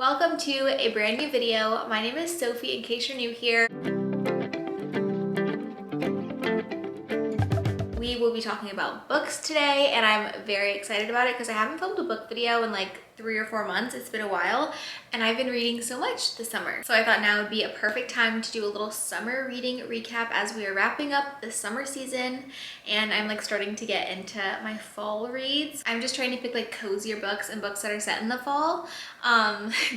Welcome to a brand new video. My name is Sophie, in case you're new here. We will be talking about books today, and I'm very excited about it because I haven't filmed a book video in like 3 or 4 months. It's been a while, and I've been reading so much this summer. So I thought now would be a perfect time to do a little summer reading recap as we are wrapping up the summer season, and I'm like starting to get into my fall reads. I'm just trying to pick like cozier books and books that are set in the fall,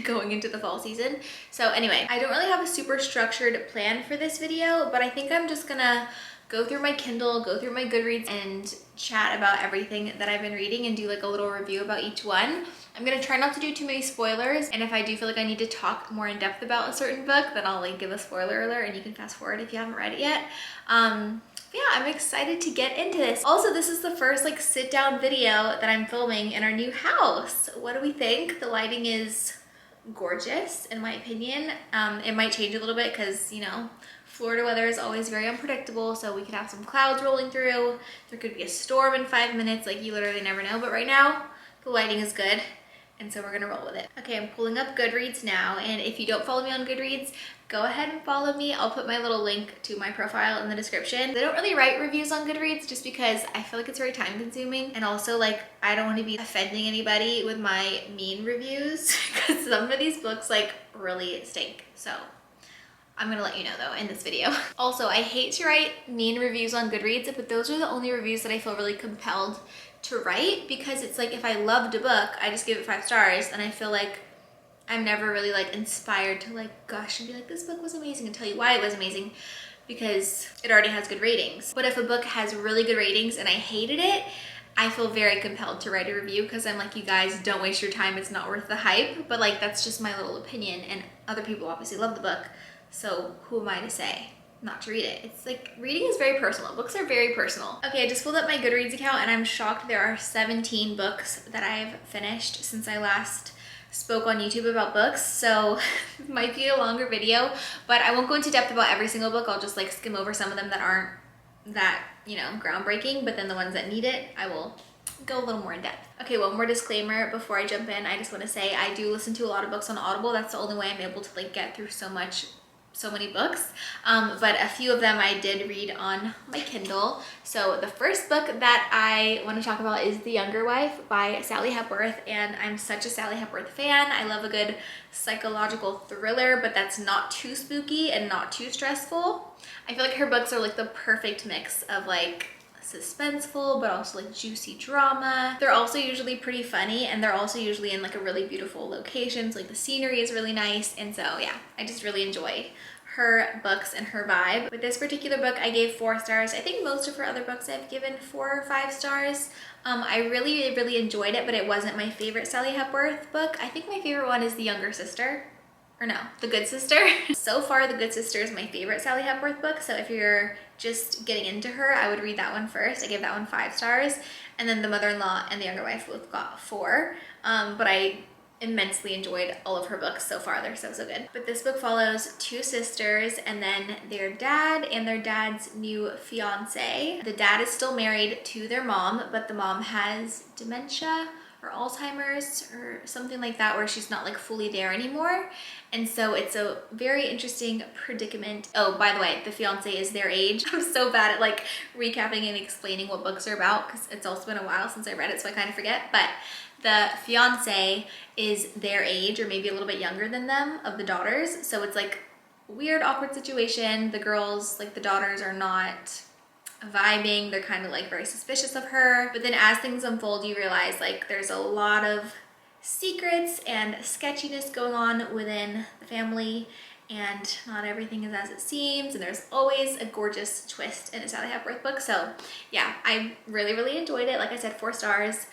going into the fall season. So anyway, I don't really have a super structured plan for this video, but I think I'm just gonna go through my Kindle, go through my Goodreads, and chat about everything that I've been reading and do like a little review about each one. I'm gonna try not to do too many spoilers, and if I do feel like I need to talk more in depth about a certain book, then I'll like give a spoiler alert and you can fast forward if you haven't read it yet. Yeah, I'm excited to get into this. Also, this is the first like sit down video that I'm filming in our new house. What do we think? The lighting is gorgeous in my opinion. It might change a little bit because, you know, Florida weather is always very unpredictable, so we could have some clouds rolling through. There could be a storm in 5 minutes, like you literally never know. But right now, the lighting is good, and so we're gonna roll with it. Okay, I'm pulling up Goodreads now, and if you don't follow me on Goodreads, go ahead and follow me. I'll put my little link to my profile in the description. I don't really write reviews on Goodreads just because I feel like it's very time consuming, and also like I don't want to be offending anybody with my mean reviews because some of these books like really stink. So I'm gonna let you know though in this video. Also, I hate to write mean reviews on Goodreads, but those are the only reviews that I feel really compelled to write, because it's like if I loved a book, I just give it 5 stars, and I feel like I'm never really like inspired to like gush and be like, this book was amazing, and tell you why it was amazing, because it already has good ratings. But if a book has really good ratings and I hated it, I feel very compelled to write a review because I'm like, you guys, don't waste your time, it's not worth the hype. But like, that's just my little opinion, and other people obviously love the book. So who am I to say not to read it? It's like, reading is very personal. Books are very personal. Okay, I just pulled up my Goodreads account, and I'm shocked there are 17 books that I've finished since I last spoke on YouTube about books. So it might be a longer video, but I won't go into depth about every single book. I'll just like skim over some of them that aren't that, you know, groundbreaking, but then the ones that need it, I will go a little more in depth. Okay, one more disclaimer before I jump in. I just want to say I do listen to a lot of books on Audible. That's the only way I'm able to like get through so many books, but a few of them I did read on my Kindle. So the first book that I want to talk about is The Younger Wife by Sally Hepworth, and I'm such a Sally Hepworth fan. I love a good psychological thriller, but that's not too spooky and not too stressful. I feel like her books are like the perfect mix of like suspenseful but also like juicy drama. They're also usually pretty funny, and they're also usually in like a really beautiful location, so like the scenery is really nice. And so yeah, I just really enjoy her books and her vibe. With this particular book, I gave 4 stars. I think most of her other books I've given 4 or 5 stars. I really enjoyed it, but it wasn't my favorite Sally Hepworth book. I think my favorite one is The Younger Sister. Or no, The Good Sister. So far, The Good Sister is my favorite Sally Hepworth book, so if you're just getting into her, I would read that one first. I gave that one 5 stars, and then The Mother-in-Law and The Younger Wife both got 4, but I immensely enjoyed all of her books so far. They're so good. But this book follows 2 sisters and then their dad and their dad's new fiance. The dad is still married to their mom, but the mom has dementia or Alzheimer's or something like that, where she's not like fully there anymore. And so it's a very interesting predicament. Oh, by the way, the fiance is their age. I'm so bad at like recapping and explaining what books are about because it's also been a while since I read it, so I kind of forget. But the fiance is their age, or maybe a little bit younger than them, of the daughters. So it's like a weird, awkward situation. The girls, like the daughters, are not vibing. They're kind of like very suspicious of her. But then as things unfold, you realize like there's a lot of secrets and sketchiness going on within the family, and not everything is as it seems, and there's always a gorgeous twist in a Sally Hepworth book. So yeah, I really enjoyed it. Like I said, 4 stars.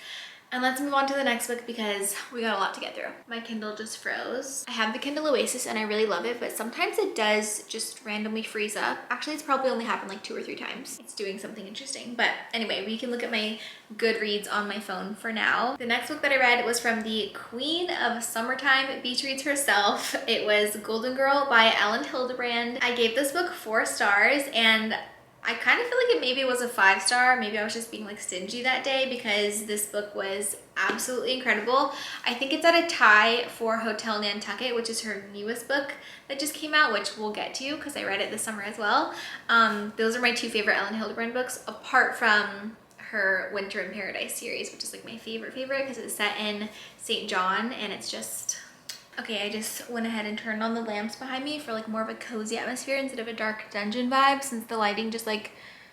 And let's move on to the next book because we got a lot to get through. My Kindle just froze. I have the Kindle Oasis and I really love it, but sometimes it does just randomly freeze up. Actually, it's probably only happened like 2 or 3 times. It's doing something interesting. But anyway, we can look at my Goodreads on my phone for now. The next book that I read was from the Queen of Summertime Beach Reads herself. It was Golden Girl by Ellen Hildebrand. I gave this book 4 stars, and I kind of feel like it maybe was a 5-star. Maybe I was just being like stingy that day because this book was absolutely incredible. I think it's at a tie for Hotel Nantucket, which is her newest book that just came out, which we'll get to because I read it this summer as well. Those are my 2 favorite Ellen Hildebrand books, apart from her Winter in Paradise series, which is like my favorite because it's set in St. John and it's just... Okay, I just went ahead and turned on the lamps behind me for like more of a cozy atmosphere instead of a dark dungeon vibe, since the lighting just like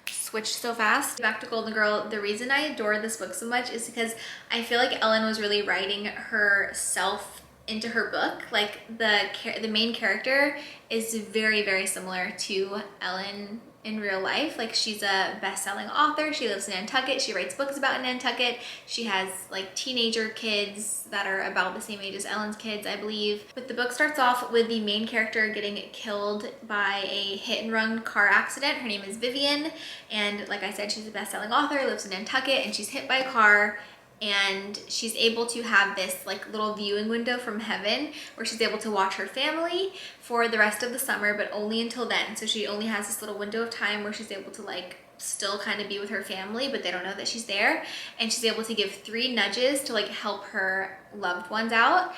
switched so fast. Back to Golden Girl, the reason I adore this book so much is because I feel like Ellen was really writing herself into her book. Like the main character is very similar to Ellen in real life. Like she's a best-selling author, she lives in Nantucket, she writes books about Nantucket, she has like teenager kids that are about the same age as Ellen's kids, I believe. But the book starts off with the main character getting killed by a hit-and-run car accident. Her name is Vivian, and like I said, she's a best-selling author, lives in Nantucket, and she's hit by a car, and she's able to have this like little viewing window from heaven where she's able to watch her family for the rest of the summer, but only until then. So she only has this little window of time where she's able to like still kind of be with her family, but they don't know that she's there. And she's able to give 3 nudges to like help her loved ones out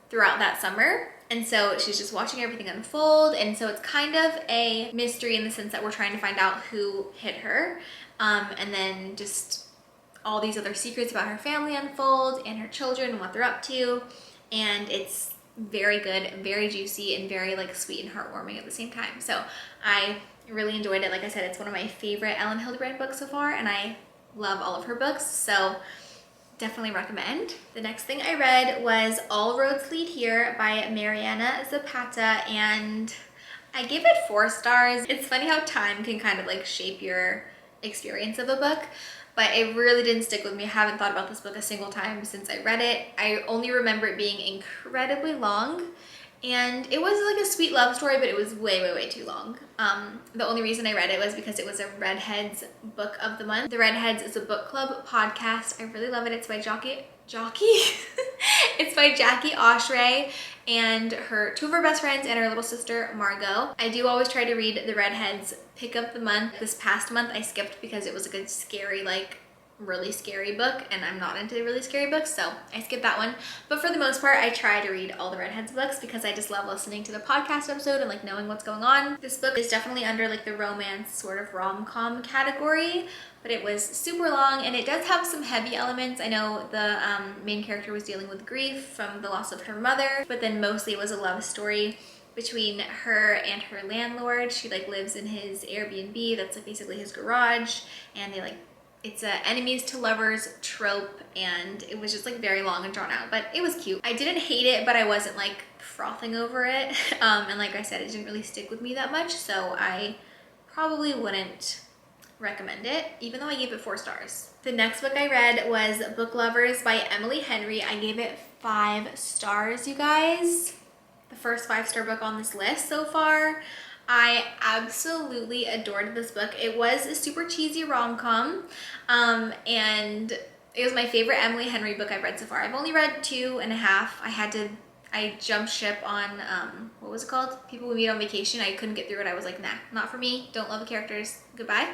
throughout that summer. And so she's just watching everything unfold. And so it's kind of a mystery in the sense that we're trying to find out who hit her. And then just all these other secrets about her family unfold and her children and what they're up to. And it's very good, very juicy, and very like sweet and heartwarming at the same time. So I really enjoyed it. Like I said, it's one of my favorite Ellen Hildebrand books so far, and I love all of her books, so definitely recommend. The next thing I read was All Roads Lead Here by Mariana Zapata, and I gave it 4 stars. It's funny how time can kind of like shape your experience of a book, but it really didn't stick with me. I haven't thought about this book a single time since I read it. I only remember it being incredibly long, and it was like a sweet love story, but it was way too long. The only reason I read it was because it was a Redheads book of the month. The Redheads is a book club podcast. I really love it. It's by it's by Jackie Oshray and 2 of her best friends and her little sister Margot. I do always try to read the Redheads pick of the month. This past month I skipped because it was like a scary, like really scary book, and I'm not into really scary books, so I skipped that one. But for the most part, I try to read all the Redheads books because I just love listening to the podcast episode and like knowing what's going on. This book is definitely under like the romance sort of rom-com category, but it was super long and it does have some heavy elements. I know the main character was dealing with grief from the loss of her mother, but then mostly it was a love story between her and her landlord. She like lives in his Airbnb, that's like basically his garage, and they like, it's a enemies to lovers trope, and it was just like very long and drawn out, but it was cute. I didn't hate it, but I wasn't like frothing over it. And like I said, it didn't really stick with me that much, so I probably wouldn't recommend it, even though I gave it 4 stars. The next book I read was Book Lovers by Emily Henry. I gave it 5 stars, you guys. The first 5-star book on this list so far. I absolutely adored this book. It was a super cheesy rom-com, and it was my favorite Emily Henry book I've read so far. I've only read 2.5. I jumped ship on, what was it called? People We Meet on Vacation. I couldn't get through it. I was like, nah, not for me. Don't love the characters. Goodbye.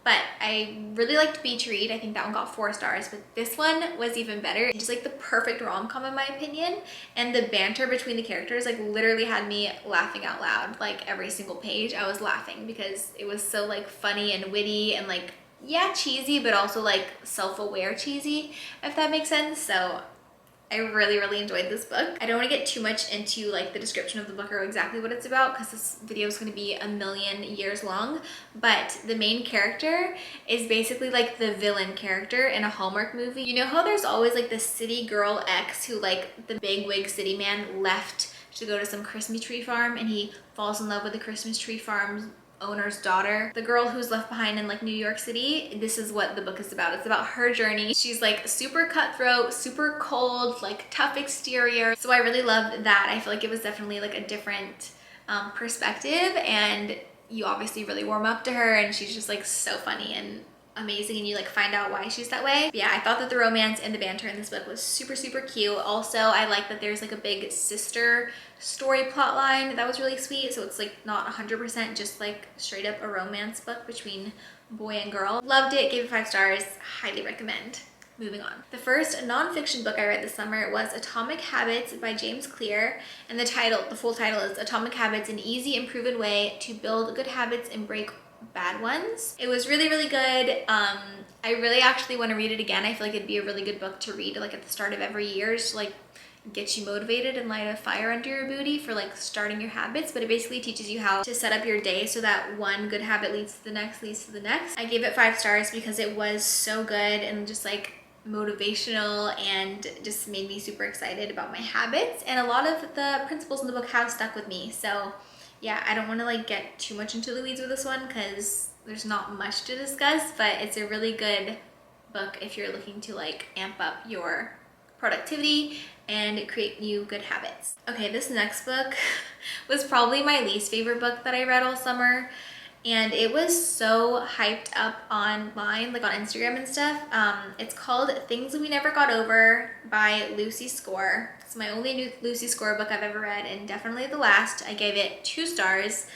But I really liked Beach Read. I think that one got 4 stars, but this one was even better. Just like the perfect rom-com in my opinion. And the banter between the characters like literally had me laughing out loud. Like every single page I was laughing because it was so like funny and witty and like, yeah, cheesy, but also like self-aware cheesy, if that makes sense. So I really enjoyed this book. I don't want to get too much into like the description of the book or exactly what it's about because this video is going to be a million years long, but the main character is basically like the villain character in a Hallmark movie. You know how there's always like the city girl ex who like the bigwig city man left to go to some Christmas tree farm, and he falls in love with the Christmas tree farm's owner's daughter, the girl who's left behind in like New York City. This is what the book is about. It's about her journey. She's like super cutthroat, super cold, like tough exterior. So I really loved that. I feel like it was definitely like a different perspective, and you obviously really warm up to her, and she's just like so funny and amazing and you like find out why she's that way. But yeah, I thought that the romance and the banter in this book was super, super cute. Also, I like that there's like a big sister story plot line that was really sweet. So it's like not 100% just like straight up a romance book between boy and girl. Loved it, gave it 5 stars, highly recommend. Moving on. The first nonfiction book I read this summer was Atomic Habits by James Clear, and the full title is Atomic Habits, an easy and proven way to build good habits and break bad ones. It was really, really good. I really actually want to read it again. I feel like it'd be a really good book to read like at the start of every year to like get you motivated and light a fire under your booty for like starting your habits. But it basically teaches you how to set up your day so that one good habit leads to the next, leads to the next. I gave it 5 stars because it was so good and just like motivational and just made me super excited about my habits. And a lot of the principles in the book have stuck with me. So yeah, I don't want to like get too much into the weeds with this one because there's not much to discuss, but it's a really good book if you're looking to like amp up your productivity and create new good habits. Okay, this next book was probably my least favorite book that I read all summer. And it was so hyped up online, like on Instagram and stuff. It's called Things We Never Got Over by Lucy Score. It's my only new Lucy Score book I've ever read, and definitely the last. I gave it 2 stars.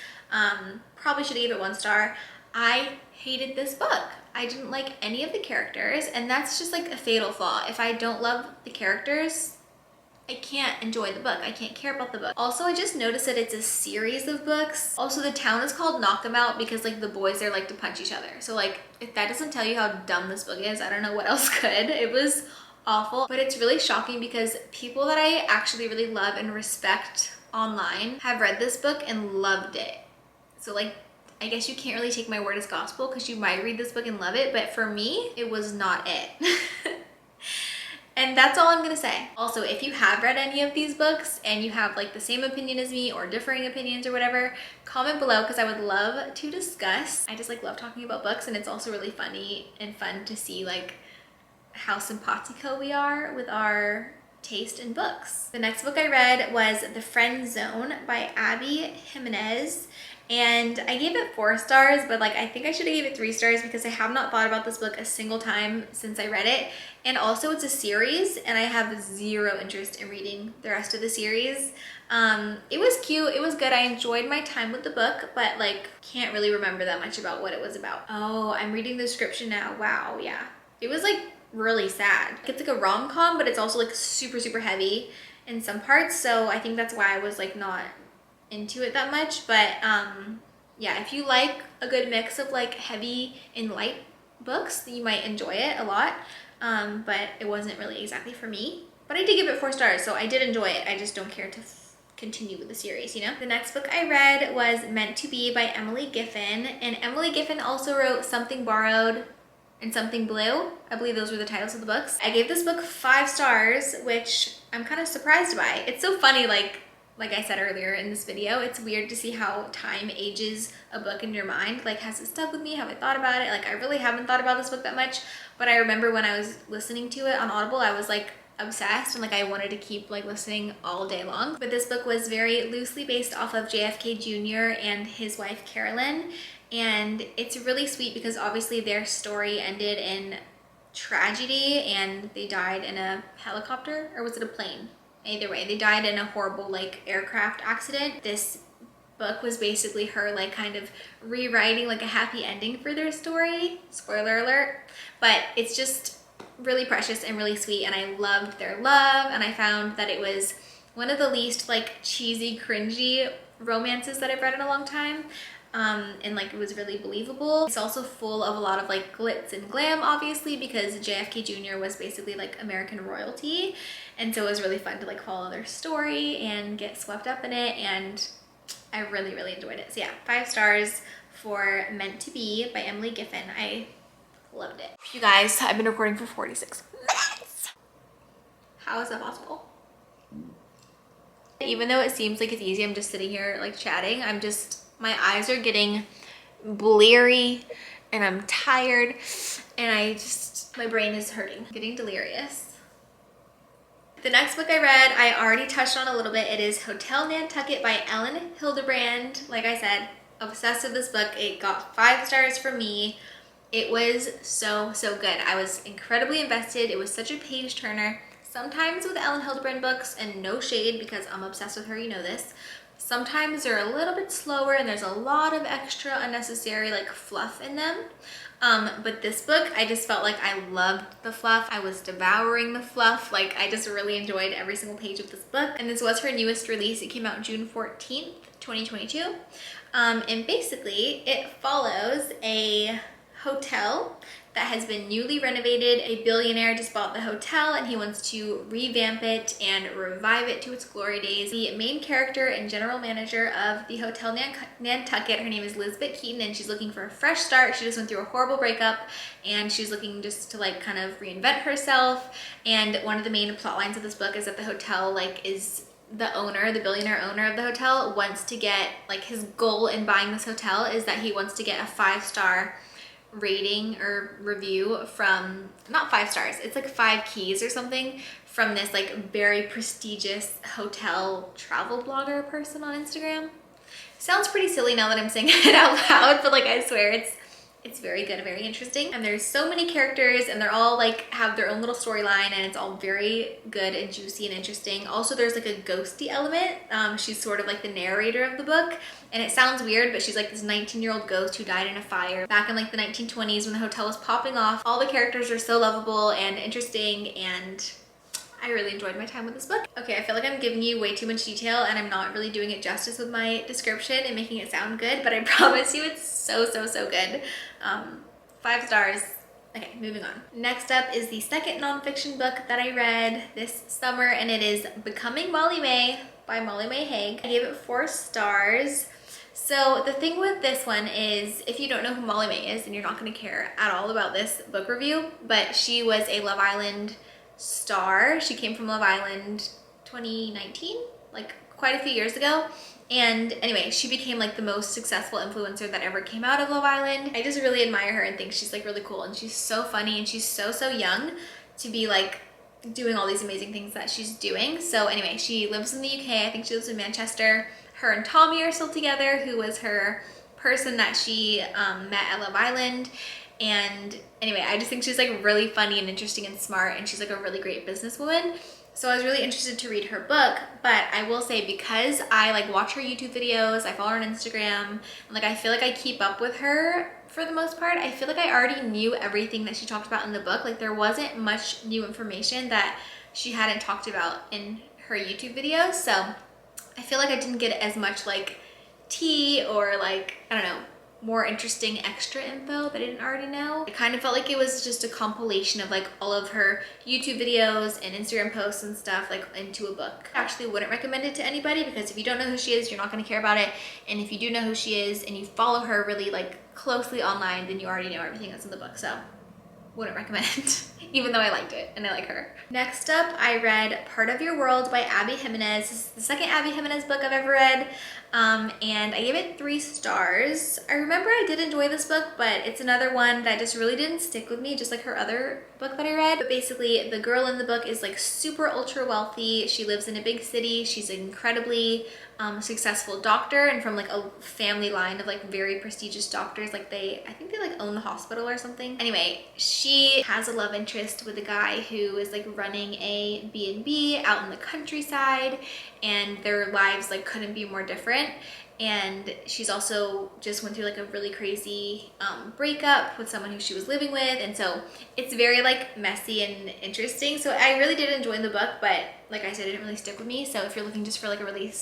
Probably should have gave it 1 star. I hated this book. I didn't like any of the characters, and that's just like a fatal flaw. If I don't love the characters, I can't enjoy the book. I can't care about the book. Also, I just noticed that it's a series of books. Also, the town is called Knock 'Em Out because like the boys there like to punch each other. So like if that doesn't tell you how dumb this book is, I don't know what else could. It was awful, but it's really shocking because people that I actually really love and respect online have read this book and loved it. So like I guess you can't really take my word as gospel because you might read this book and love it, but for me, it was not it. And that's all I'm gonna say. Also, if you have read any of these books and you have like the same opinion as me or differing opinions or whatever, comment below because I would love to discuss. I just like love talking about books, and it's also really funny and fun to see like how simpatico we are with our taste in books. The next book I read was The Friend Zone by Abby Jimenez. And I gave it 4 stars, but like I think I should have gave it 3 stars because I have not thought about this book a single time since I read it. And also it's a series and I have 0 interest in reading the rest of the series. It was cute, it was good. I enjoyed my time with the book, but like can't really remember that much about what it was about. Oh, I'm reading the description now. Wow, yeah. It was like really sad. It's like a rom-com, but it's also like super, super heavy in some parts. So I think that's why I was like not into it that much. But yeah, if you like a good mix of like heavy and light books, you might enjoy it a lot. But it wasn't really exactly for me. But I did give it 4 stars, so I did enjoy it. I just don't care to continue with the series, you know? The next book I read was Meant to Be by Emily Giffin. And Emily Giffin also wrote Something Borrowed and Something Blue. I believe those were the titles of the books. I gave this book 5 stars, which I'm kind of surprised by. It's so funny, like I said earlier in this video, it's weird to see how time ages a book in your mind. Like, has it stuck with me? Have I thought about it? Like, I really haven't thought about this book that much, but I remember when I was listening to it on Audible, I was like obsessed and like I wanted to keep like listening all day long. But this book was very loosely based off of JFK Jr. and his wife Carolyn, and it's really sweet because obviously their story ended in tragedy and they died in a helicopter, or was it a plane? Either way, they died in a horrible like aircraft accident. This book was basically her like kind of rewriting like a happy ending for their story. Spoiler alert. But it's just really precious and really sweet, and I loved their love, and I found that it was one of the least like cheesy, cringy romances that I've read in a long time. And like it was really believable. It's also full of a lot of like glitz and glam, obviously, because JFK Jr. was basically like American royalty, and so it was really fun to like follow their story and get swept up in it, and I really, really enjoyed it. So yeah, 5 stars for Meant to Be by Emily Giffin. I loved it. You guys, I've been recording for 46 minutes. How is that possible? Even though it seems like it's easy, I'm just sitting here like chatting, my eyes are getting bleary and I'm tired and my brain is hurting, getting delirious. The next book I read, I already touched on a little bit. It is Hotel Nantucket by Ellen Hildebrand. Like I said, obsessed with this book. It got 5 stars from me. It was so, so good. I was incredibly invested. It was such a page turner. Sometimes with Ellen Hildebrand books, and no shade because I'm obsessed with her, you know this, sometimes they're a little bit slower and there's a lot of extra unnecessary like fluff in them. But this book, I just felt like I loved the fluff. I was devouring the fluff. Like, I just really enjoyed every single page of this book. And this was her newest release. It came out June 14th, 2022. And basically it follows a hotel that has been newly renovated. A billionaire just bought the hotel and he wants to revamp it and revive it to its glory days. The main character and general manager of the Hotel Nantucket, her name is Elizabeth Keaton, and she's looking for a fresh start. She just went through a horrible breakup and she's looking just to like kind of reinvent herself. And one of the main plot lines of this book is that the hotel is the owner, the billionaire owner of the hotel, wants to get, like, his goal in buying this hotel is that he wants to get a 5-star rating or review from, not 5 stars, it's like 5 keys or something, from this like very prestigious hotel travel blogger person on Instagram. Sounds pretty silly now that I'm saying it out loud, but like I swear it's very good, very interesting. And there's so many characters and they're all like have their own little storyline, and it's all very good and juicy and interesting. Also, there's like a ghosty element. She's sort of like the narrator of the book, and it sounds weird, but she's like this 19-year-old ghost who died in a fire back in like the 1920s when the hotel was popping off. All the characters are so lovable and interesting, and I really enjoyed my time with this book. Okay, I feel like I'm giving you way too much detail and I'm not really doing it justice with my description and making it sound good, but I promise you it's so, so, so good. 5 stars. Okay, moving on. Next up is the second nonfiction book that I read this summer, and it is Becoming Molly Mae by Molly Mae Hague. I gave it 4 stars. So the thing with this one is, if you don't know who Molly Mae is, then you're not gonna care at all about this book review, but she was a Love Island star. She came from Love Island 2019, like quite a few years ago. And anyway, she became like the most successful influencer that ever came out of Love Island. I just really admire her and think she's like really cool, and she's so funny, and she's so, so young to be like doing all these amazing things that she's doing. So anyway, she lives in the UK. I think she lives in Manchester. Her and Tommy are still together, who was her person that she met at Love Island. And anyway, I just think she's like really funny and interesting and smart, and she's like a really great businesswoman. So I was really interested to read her book, but I will say, because I like watch her YouTube videos, I follow her on Instagram, and like I feel like I keep up with her for the most part. I feel like I already knew everything that she talked about in the book. Like there wasn't much new information that she hadn't talked about in her YouTube videos. So I feel like I didn't get as much like tea or like, I don't know, more interesting extra info that I didn't already know. It kind of felt like it was just a compilation of like all of her YouTube videos and Instagram posts and stuff like into a book. I actually wouldn't recommend it to anybody, because if you don't know who she is, you're not going to care about it. And if you do know who she is and you follow her really like closely online, then you already know everything that's in the book. So wouldn't recommend, even though I liked it and I like her. Next up, I read Part of Your World by Abby Jimenez. This is the second Abby Jimenez book I've ever read, and I gave it 3 stars. I remember I did enjoy this book, but it's another one that just really didn't stick with me, just like her other book that I read. But basically, the girl in the book is like super ultra wealthy. She lives in a big city. She's an incredibly successful doctor, and from like a family line of like very prestigious doctors. Like I think they like own the hospital or something. Anyway, she has a love interest with a guy who is like running a B&B out in the countryside, and their lives like couldn't be more different. And she's also just went through like a really crazy breakup with someone who she was living with, and so it's very like messy and interesting. So I really did enjoy the book, but like I said, it didn't really stick with me. So if you're looking just for like a really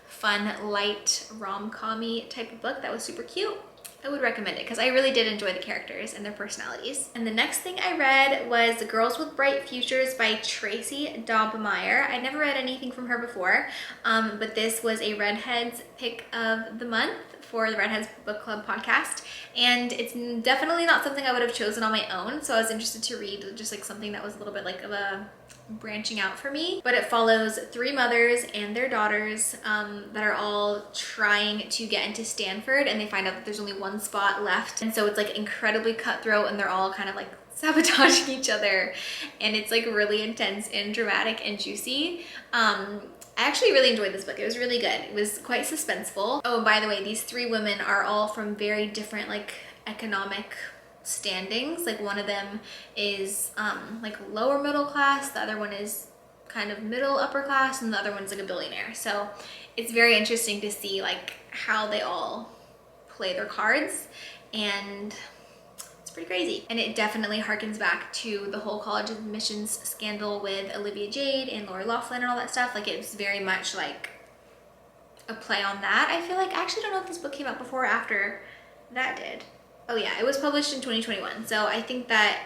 fun, light, rom-com-y type of book that was super cute, I would recommend it, because I really did enjoy the characters and their personalities. And the next thing I read was Girls with Bright Futures by Tracy Dobmeyer. I'd never read anything from her before, but this was a Redheads pick of the month for the Redheads Book Club podcast, and it's definitely not something I would have chosen on my own, so I was interested to read just like something that was a little bit like of a branching out for me. But it follows 3 mothers and their daughters that are all trying to get into Stanford, and they find out that there's only 1 spot left, and so it's like incredibly cutthroat, and they're all kind of like sabotaging each other, and it's like really intense and dramatic and juicy. I actually really enjoyed this book. It was really good. It was quite suspenseful. Oh, and by the way, these 3 women are all from very different like economic standings. Like one of them is like lower middle class, the other one is kind of middle upper class, and the other one's like a billionaire. So it's very interesting to see like how they all play their cards, and it's pretty crazy. And it definitely harkens back to the whole college admissions scandal with Olivia Jade and Lori Loughlin and all that stuff. Like it's very much like a play on that. I feel like, I actually don't know if this book came out before or after that did. Oh yeah, it was published in 2021. So I think that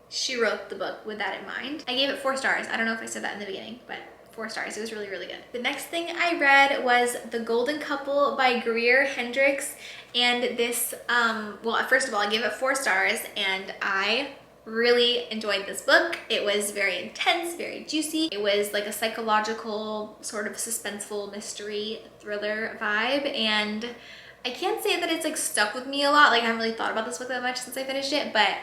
she wrote the book with that in mind. I gave it 4 stars. I don't know if I said that in the beginning, but 4 stars. It was really, really good. The next thing I read was The Golden Couple by Greer Hendricks. And this, well, first of all, I gave it 4 stars, and I really enjoyed this book. It was very intense, very juicy. It was like a psychological sort of suspenseful mystery thriller vibe, and I can't say that it's like stuck with me a lot. Like I haven't really thought about this book that much since I finished it, but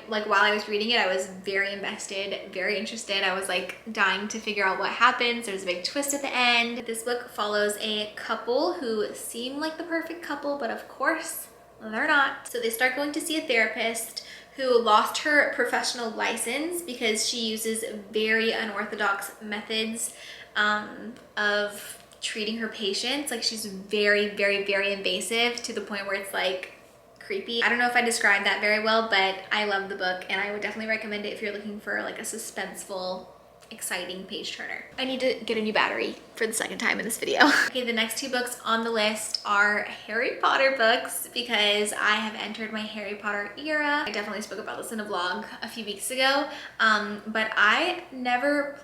while I was reading it, I was very invested, very interested. I was like dying to figure out what happens. There's a big twist at the end. This book follows a couple who seem like the perfect couple, but of course they're not. So they start going to see a therapist who lost her professional license because she uses very unorthodox methods of treating her patients. Like she's very, very, very invasive to the point where it's like creepy. I don't know if I described that very well, but I love the book and I would definitely recommend it if you're looking for like a suspenseful, exciting page turner. I need to get a new battery for the second time in this video. Okay, the next 2 books on the list are Harry Potter books because I have entered my Harry Potter era. I definitely spoke about this in a vlog a few weeks ago, but I never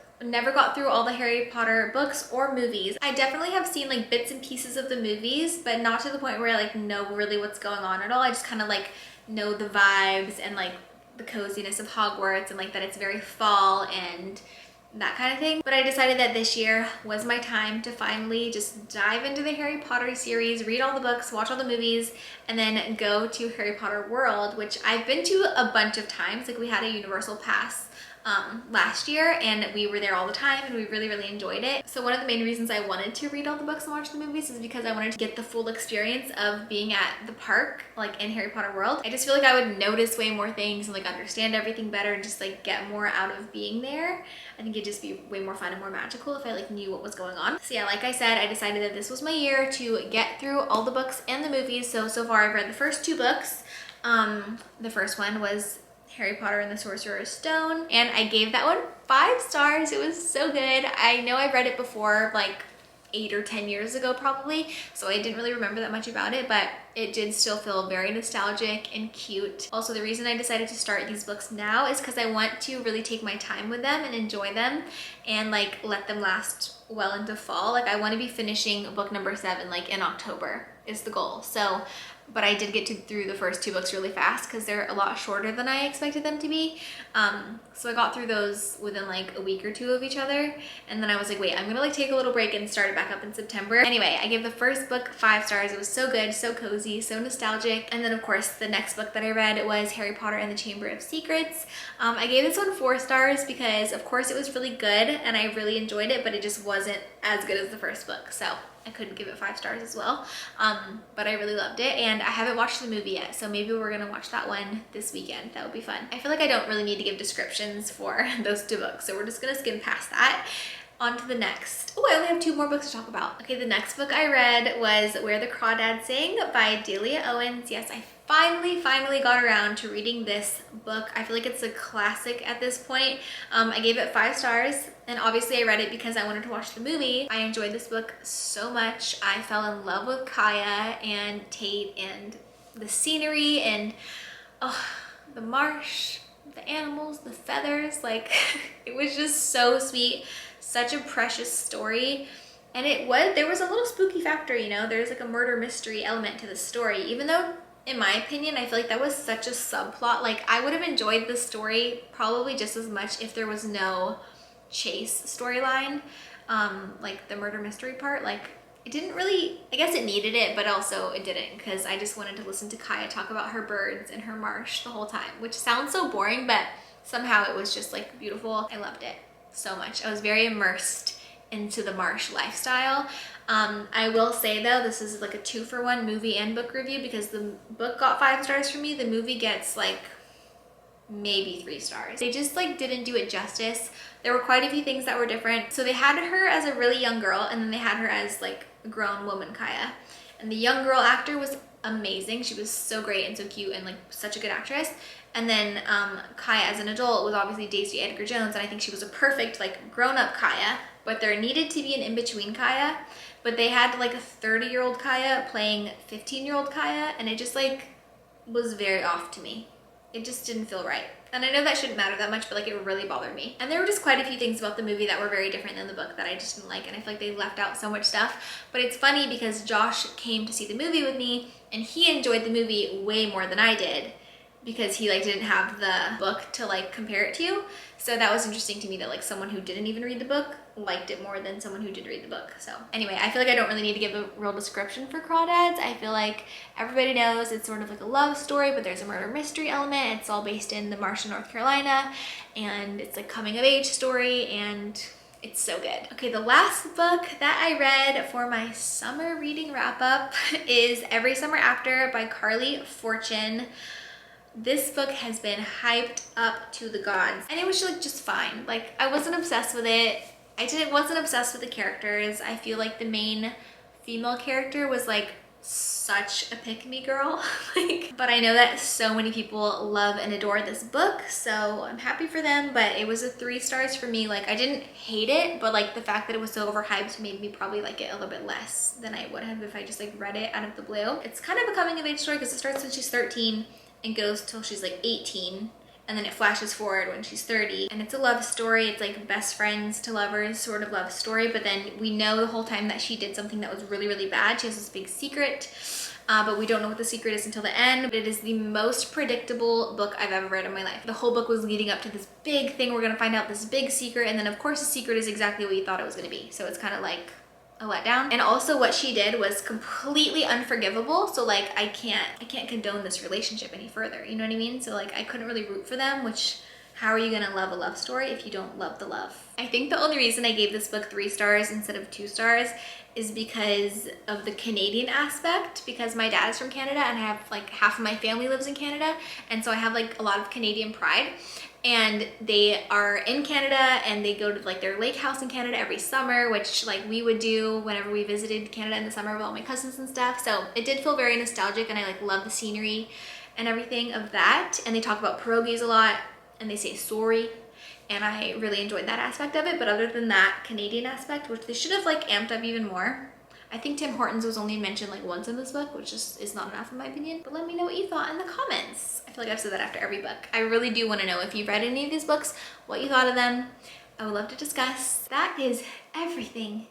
got through all the Harry Potter books or movies. I definitely have seen like bits and pieces of the movies, but not to the point where I like know really what's going on at all. I just kind of like know the vibes and like the coziness of Hogwarts and like that it's very fall and that kind of thing. But I decided that this year was my time to finally just dive into the Harry Potter series, read all the books, watch all the movies, and then go to Harry Potter World, which I've been to a bunch of times. Like we had a Universal Pass last year and we were there all the time and we really, really enjoyed it. So one of the main reasons I wanted to read all the books and watch the movies is because I wanted to get the full experience of being at the park, like in Harry Potter World. I just feel like I would notice way more things and like understand everything better and just like get more out of being there. I think it'd just be way more fun and more magical if I like knew what was going on. So yeah, like I said, I decided that this was my year to get through all the books and the movies. So far I've read the first 2 books. The first one was Harry Potter and the Sorcerer's Stone, and I gave that one 5 stars. It was so good. I know I read it before, like 8 or 10 years ago probably, so I didn't really remember that much about it, but it did still feel very nostalgic and cute. Also, the reason I decided to start these books now is because I want to really take my time with them and enjoy them and like let them last well into fall. Like I want to be finishing book number 7 like in October is the goal. So but I did get through the first 2 books really fast because they're a lot shorter than I expected them to be. So I got through those within like a week or 2 of each other, and then I was like, wait, I'm gonna like take a little break and start it back up in September. Anyway, I gave the first book 5 stars. It was so good, so cozy, so nostalgic. And then of course the next book that I read was Harry Potter and the Chamber of Secrets. I gave this one 4 stars because of course it was really good and I really enjoyed it, but it just wasn't as good as the first book. So I couldn't give it 5 stars as well, but I really loved it, and I haven't watched the movie yet, so maybe we're gonna watch that one this weekend. That would be fun. I feel like I don't really need to give descriptions for those 2 books, so we're just gonna skim past that. On to the next. Oh, I only have 2 more books to talk about. Okay, the next book I read was Where the Crawdads Sing by Delia Owens. Yes, I finally got around to reading this book. I feel like it's a classic at this point. I gave it 5 stars, and obviously I read it because I wanted to watch the movie. I enjoyed this book so much. I fell in love with Kaya and Tate and the scenery and the marsh, the animals, the feathers. Like it was just so sweet. Such a precious story. And there was a little spooky factor, you know, there's like a murder mystery element to the story, even though in my opinion, I feel like that was such a subplot. Like I would have enjoyed the story probably just as much if there was no chase storyline, like the murder mystery part. Like it didn't really, I guess it needed it, but also it didn't, because I just wanted to listen to Kaya talk about her birds and her marsh the whole time, which sounds so boring, but somehow it was just like beautiful. I loved it so much. I was very immersed into the Marsh lifestyle. I will say though, this is like a 2-for-1 movie and book review, because the book got 5 stars from me. The movie gets like maybe 3 stars. They just like didn't do it justice. There were quite a few things that were different. So they had her as a really young girl, and then they had her as like a grown woman, Kaya. And the young girl actor was amazing. She was so great and so cute and like such a good actress. And then Kaya as an adult was obviously Daisy Edgar Jones, and I think she was a perfect like grown-up Kaya, but there needed to be an in-between Kaya. But they had like a 30-year-old Kaya playing 15-year-old Kaya, and it just like was very off to me. It just didn't feel right. And I know that shouldn't matter that much, but like it really bothered me. And there were just quite a few things about the movie that were very different than the book that I just didn't like, and I feel like they left out so much stuff. But it's funny because Josh came to see the movie with me, and he enjoyed the movie way more than I did, because he like didn't have the book to like compare it to. So that was interesting to me, that like someone who didn't even read the book liked it more than someone who did read the book. So anyway, I feel like I don't really need to give a real description for Crawdads. I feel like everybody knows it's sort of like a love story, but there's a murder mystery element. It's all based in the Marsh, North Carolina, and it's like coming of age story, and it's so good. Okay, the last book that I read for my summer reading wrap up is Every Summer After by Carly Fortune. This book has been hyped up to the gods, and it was like just fine. Like I wasn't obsessed with it. Wasn't obsessed with the characters. I feel like the main female character was like such a pick-me girl. But I know that so many people love and adore this book, so I'm happy for them. But it was a 3 stars for me. Like I didn't hate it, but like the fact that it was so overhyped made me probably like it a little bit less than I would have if I just like read it out of the blue. It's kind of a coming of age story because it starts when she's 13 and goes till she's like 18, and then it flashes forward when she's 30, and it's a love story. It's like best friends to lovers sort of love story, but then we know the whole time that she did something that was really, really bad. She has this big secret, but we don't know what the secret is until the end. But it is the most predictable book I've ever read in my life. The whole book was leading up to this big thing. We're gonna find out this big secret, and then of course the secret is exactly what you thought it was gonna be. So it's kind of like a letdown. And also what she did was completely unforgivable. So like I can't condone this relationship any further. You know what I mean? So like I couldn't really root for them, which how are you gonna love a love story if you don't love the love? I think the only reason I gave this book 3 stars instead of 2 stars is because of the Canadian aspect, because my dad is from Canada and I have like half of my family lives in Canada, and so I have like a lot of Canadian pride. And they are in Canada, and they go to like their lake house in Canada every summer, which like we would do whenever we visited Canada in the summer with all my cousins and stuff. So it did feel very nostalgic, and I like love the scenery and everything of that. And they talk about pierogies a lot, and they say sorry, and I really enjoyed that aspect of it. But other than that Canadian aspect, which they should have like amped up even more. I think Tim Hortons was only mentioned like once in this book, which just is not enough in my opinion. But let me know what you thought in the comments. I feel like I've said that after every book. I really do want to know if you've read any of these books, what you thought of them. I would love to discuss. That is everything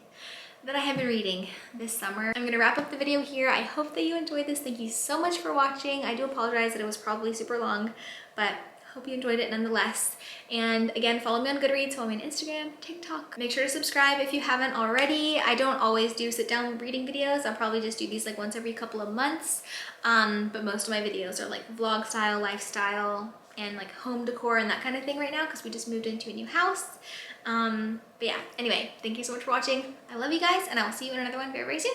that I have been reading this summer. I'm gonna wrap up the video here. I hope that you enjoyed this. Thank you so much for watching. I do apologize that it was probably super long, but hope you enjoyed it nonetheless. And again, follow me on Goodreads, follow me on Instagram, TikTok. Make sure to subscribe if you haven't already. I don't always do sit down reading videos. I'll probably just do these like once every couple of months. But most of my videos are like vlog style, lifestyle, and like home decor and that kind of thing right now, because we just moved into a new house. But yeah, anyway, thank you so much for watching. I love you guys, and I will see you in another one very, very soon.